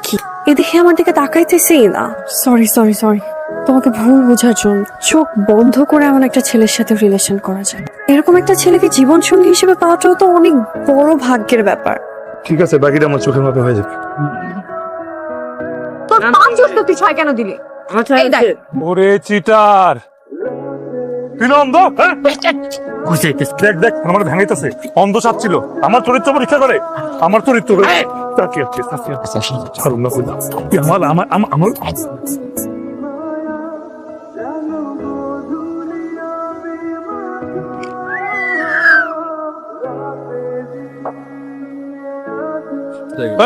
কি এদিকে আমার দিকে তাকাইতেছেই না। সরি সরি সরি, তোমাকে ভুল বোঝার জন্য। চোখ বন্ধ করে এমন একটা ছেলের সাথে রিলেশন করা যায়, এরকম একটা ছেলেকে জীবন সঙ্গী হিসেবে পাওয়াটাও তো অনেক বড় ভাগ্যের ব্যাপার। ঠিক আছে, বাকিটা আমার চোখের মতো হয়ে যাবে। তোর 5 তুই 6 কেন দিলি? ওরে চিটার, তুই না অন্ধ? হ্যাঁ? দেখ দেখ আমার ভেঙাইতেছে, অন্ধ সাপ ছিল। আমার চরিত্র পরীক্ষা করে, আমার চরিত্র তাকিয়ে আছে, তাকিয়ে আছে। ছাড়ুন না, তুই আমার আমার আমার আমার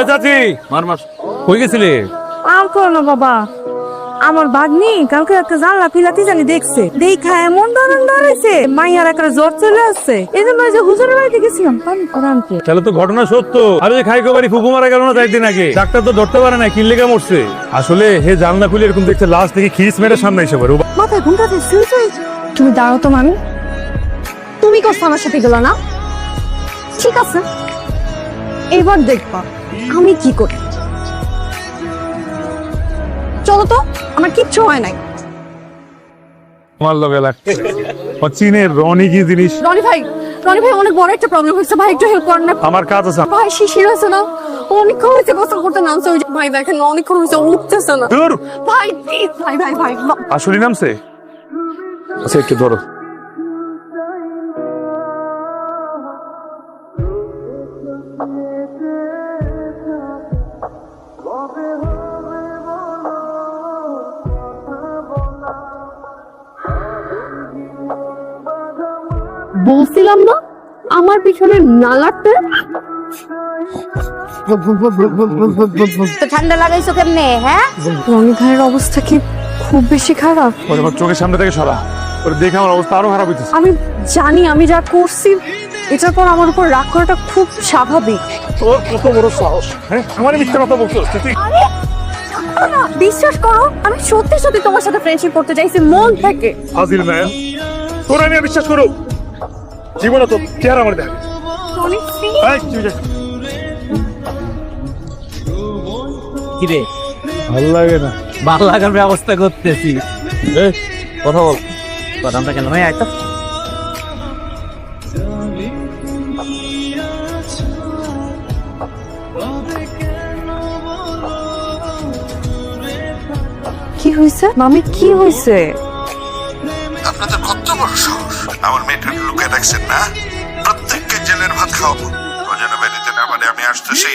চাচি মার মার কই গেছিলি? আম করো না বাবা, আমার ভাগ্নি কালকে একটা জানলা পিলাতি জানি দেখছে, দেখা এমন ধরন ধরেছে মাইয়ার একটা জ্বর চলে আসছে। এই জন্য ওই যে হুজুরের বাড়িতে গেছিলাম পানি করানতে। তাহলে তো ঘটনা সত্য। আরে যে খাইকো বাড়ি ফুকু মারা গেল না 4 দিন আগে, ডাক্তার তো ধরতে পারে না কি লেগে মরছে। আসলে হে জানলা খুলে এরকম দেখতে লাশ থেকে খিস মেরে সামনে এসে পড়ে। মাথায় ঘুমটা দিচ্ছে। তুমি দাঁড়াও তো মামি, তুমি করছো আমার সাথে গেলো না? ঠিক আছে, এবার দেখবা আমি কি করি। চলো তো, আমার কিচ্ছু হয় নাই। তোমার লগে লাগছে চীনের রনি কি জিনিস? রনি ভাই, রনি ভাই অনেক বড় একটা প্রবলেম হয়েছে ভাই, একটু হেল্প করেন না। আমার কাজ আছে। ভাই শিশির হয়েছে না, অনেকক্ষণ হয়েছে গোসল করতে নামছে। ওই যে ভাই দেখেন অনেকক্ষণ হয়েছে উঠতেছে না। দূর ভাই প্লিজ, ভাই ভাই ভাই আসলে নামছে। আচ্ছা একটু ধরো। বলছিলাম না আমার পিছনে না লাগতে। ঠান্ডা লাগাইছো কেমনে? হ্যাঁ, রনি ভাইয়ের অবস্থা কি খুব বেশি খারাপ? ওরে আমার চোখের সামনে থেকে সরা, ওরে দেখে আমার অবস্থা আরো খারাপ হইতেছে। আমি জানি আমি যা করছি এটার পর আমার উপর রাগ করাটা খুব স্বাভাবিক। তোর কত বড় সাহস, হ্যাঁ আমার মিথ্যা কথা বলছিস তুই? না, বিশ্বাস করো আমি সত্যি সত্যি তোমার সাথে ফ্রেন্ডশিপ করতে চাইছি মন থেকে। ফাজিল না, তোর আমি বিশ্বাস করো জীবনে তো কেয়ার আমার দেখ। রনি please। কিরে ভালো লাগে না। ভালো লাগার ব্যবস্থা করতেছি। কথা বল। বাদামটা কেন ভাই? আয়তো কি হয়েছে মামি, কি হয়েছে? আপনাদের কত বড় সাহস, আমার মেয়েটা লুকিয়ে রাখছেন না? প্রত্যেককে জেলের ভাত খাওয়াবো, ও যেন বেরিতে না পারে। আমি আসতেছি।